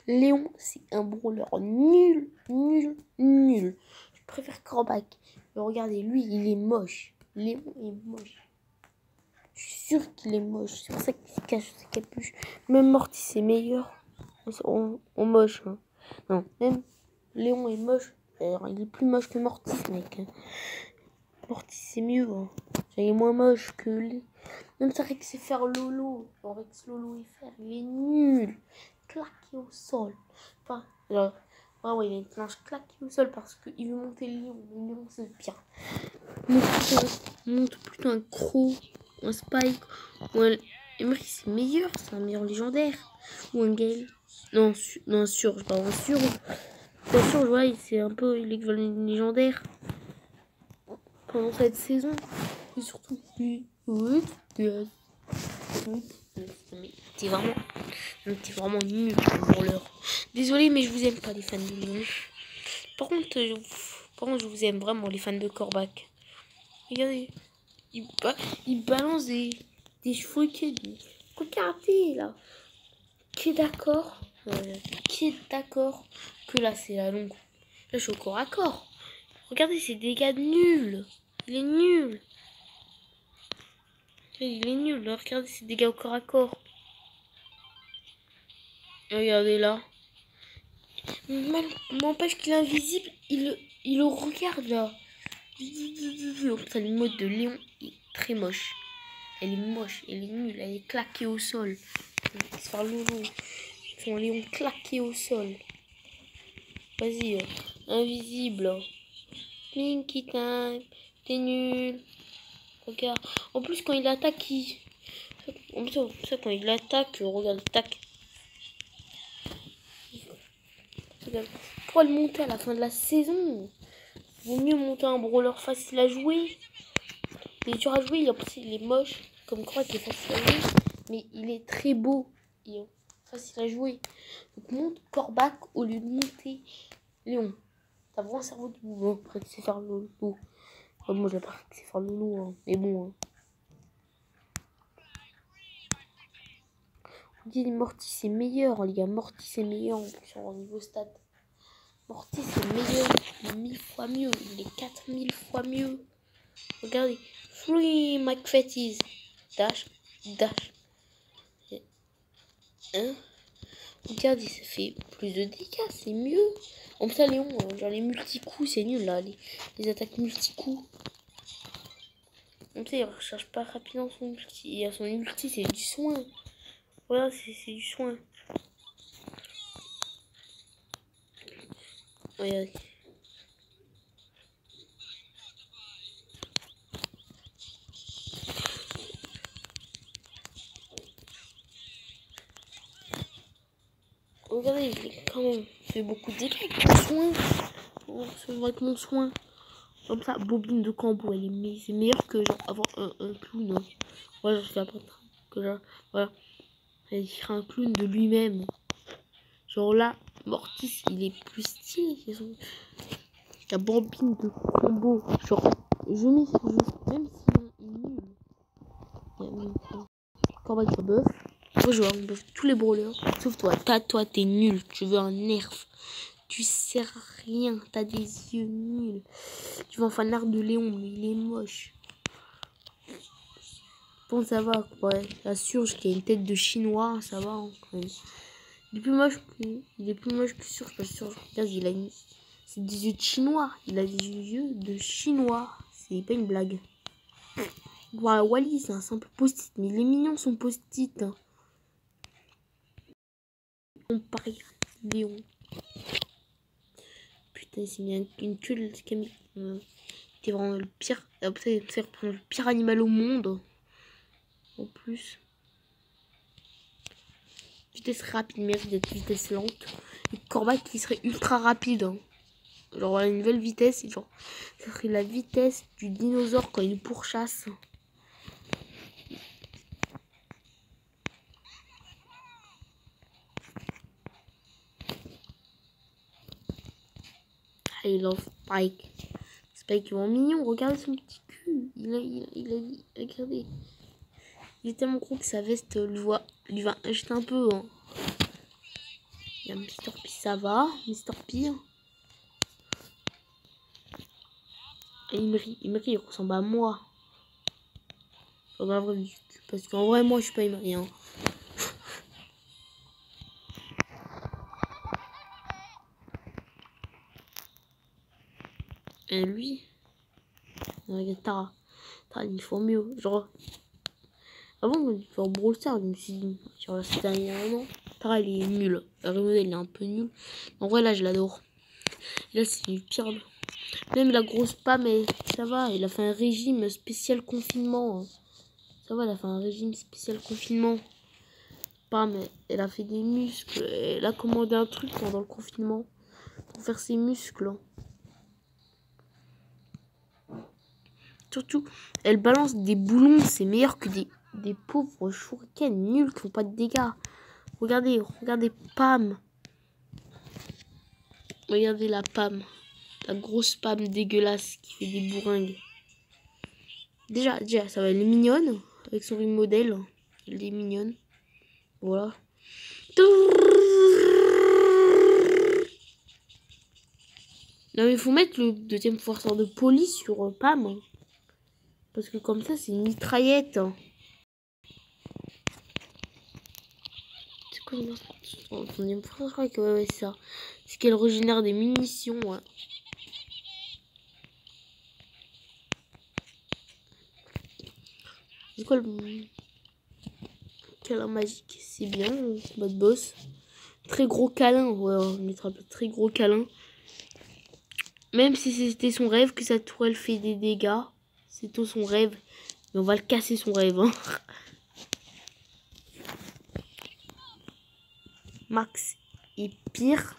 Léon, c'est un brawler nul, nul, nul. Je préfère Corbac. Mais regardez, lui, il est moche. Léon est moche. Je suis sûre qu'il est moche. C'est pour ça qu'il se cache sa capuche. Même Morty, c'est meilleur. On moche. Hein. Non, même Léon est moche. Alors, il est plus moche que Morty, mec. Morty, c'est mieux. Hein. Il est moins moche que lui. Même ça, Rex c'est faire Lolo. Rex Lolo FR, il est nul. Claqué au sol. Enfin, genre, ouais, il a une planche claquée au sol parce qu'il veut monter le lion. Mais le lion, c'est le pire. Monte plutôt un croc, un spike, ou un. Emery, c'est meilleur, c'est un meilleur légendaire. Ou un Gale. Non, un surge, pas un surge. Un surge, ouais, c'est un peu l'équivalent légendaire. Pendant cette saison. Et surtout, oui, t'es vraiment nul pour l'heure. Désolé, mais je vous aime pas les fans de Léon. Par contre, je vous aime vraiment les fans de Corbac. Regardez, il balance des cheveux qui. Regardez là. Qui est d'accord que là c'est la longue. Là je suis au corps à corps. Regardez ces dégâts nuls. Il est nul. Il est nul. Là, regardez ces dégâts au corps à corps. Regardez là. M'empêche qu'il est invisible. Il le regarde là. Ça, le mode de Léon est très moche. Elle est moche, elle est nulle, elle est claquée au sol. Il se faire Lolo. Son Léon claqué au sol. Vas-y, invisible. Minky time, t'es nul. Regarde. En plus, quand il attaque, quand il attaque, regarde, tac. Pour le monter à la fin de la saison, vaut mieux monter un brawler facile à jouer. Il est dur à jouer, il est moche. Comme quoi, il est facile à jouer. Mais il est très beau. Et facile à jouer. Donc monte Corbac au lieu de monter Léon. T'as vraiment un cerveau de boulot. Après, tu sais faire le loup. Enfin, moi, j'ai pas que c'est faire le loup. Hein. Mais bon. Hein. On dit Morty, c'est meilleur, les gars. Morty, c'est meilleur en plus en niveau stat. Morty, c'est meilleur. 1000 fois mieux. Il est 4000 fois mieux. Regardez. Free McFetties. Dash. Dash. Hein? Regardez, ça fait plus de dégâts, c'est mieux. Comme ça, Léon, genre les multi-coups, c'est nul là. Les attaques multi-coups. Comme ça, il recharge pas rapidement son ulti. Et son ulti, c'est du soin. Voilà, c'est du soin. Regardez. Regardez, j'ai quand même fait beaucoup de dégâts avec mon soin. C'est avec mon soin. Comme ça, bobine de Cambo, c'est meilleur que genre avoir un clown. Hein. Voilà, je fais après que genre, voilà. Il sera un clown de lui-même. Genre là, Mortis, il est plus stylé. La bobine de Combo. Genre, même si il est nul. Corbac va buff. Moi, je vais buff tous les brawlers. Sauf toi. Toi, t'es nul. Tu veux un nerf. Tu sers à rien. T'as des yeux nuls. Tu veux un fanard de Léon, mais il est moche. Bon, ça va. Ouais. La Surge qui a une tête de chinois, ça va. Hein, quand même. Il est plus moche que Surge. La Surge, regarde, c'est des yeux de chinois. Il a des yeux de chinois. C'est pas une blague. Voilà, Wally, c'est un simple post-it. Mais les mignons sont post-it. Hein. On parie. Léon. Putain, c'est bien une tuile. C'est vraiment le pire. C'est le pire animal au monde. En plus. Vitesse rapide, mérite d'être vitesse lente. Et Corbac qui serait ultra rapide. Hein. Genre, une nouvelle vitesse. Genre, ça serait la vitesse du dinosaure quand il pourchasse. I love Spike. Spike est vraiment mignon. Regardez son petit cul. Regardez. Il est tellement gros que sa veste lui va acheter un peu. Hein. Il y a Mr. P, ça va. Mr. P. Et il me rit, il ressemble à moi. Parce qu'en vrai, moi, je suis pas Emery, hein. Et lui, regarde Tara. Tara, il faut mieux. Genre, avant de faire Brawl Stars, je me suis dit, genre, c'était il y a un an. Tara, il est nul. Remodel, il est un peu nul. En vrai, là, je l'adore. Là, c'est pire. Même la grosse Pam, ça va. Il a fait un régime spécial confinement. Ça va, elle a fait un régime spécial confinement. Pam, elle a fait des muscles. Elle a commandé un truc pendant le confinement pour faire ses muscles. Surtout, elle balance des boulons. C'est meilleur que des pauvres shurikens nuls qui font pas de dégâts. Regardez, regardez Pam. Regardez la Pam. La grosse Pam dégueulasse qui fait des bourringues. Déjà, ça va, elle est mignonne. Avec son remodel. Elle est mignonne. Voilà. Non mais il faut mettre le deuxième forceur de police sur Pam. Parce que comme ça, c'est une mitraillette. C'est quoi son deuxième forceur? Je crois que ouais, c'est ça. C'est qu'elle régénère des munitions. Ouais. C'est quoi le câlin magique? C'est bien, mode boss. Très gros câlin. Ouais, on mettra un très gros câlin. Même si c'était son rêve que sa tourelle fait des dégâts. C'est tout son rêve. Mais on va le casser son rêve. Hein. Max est pire.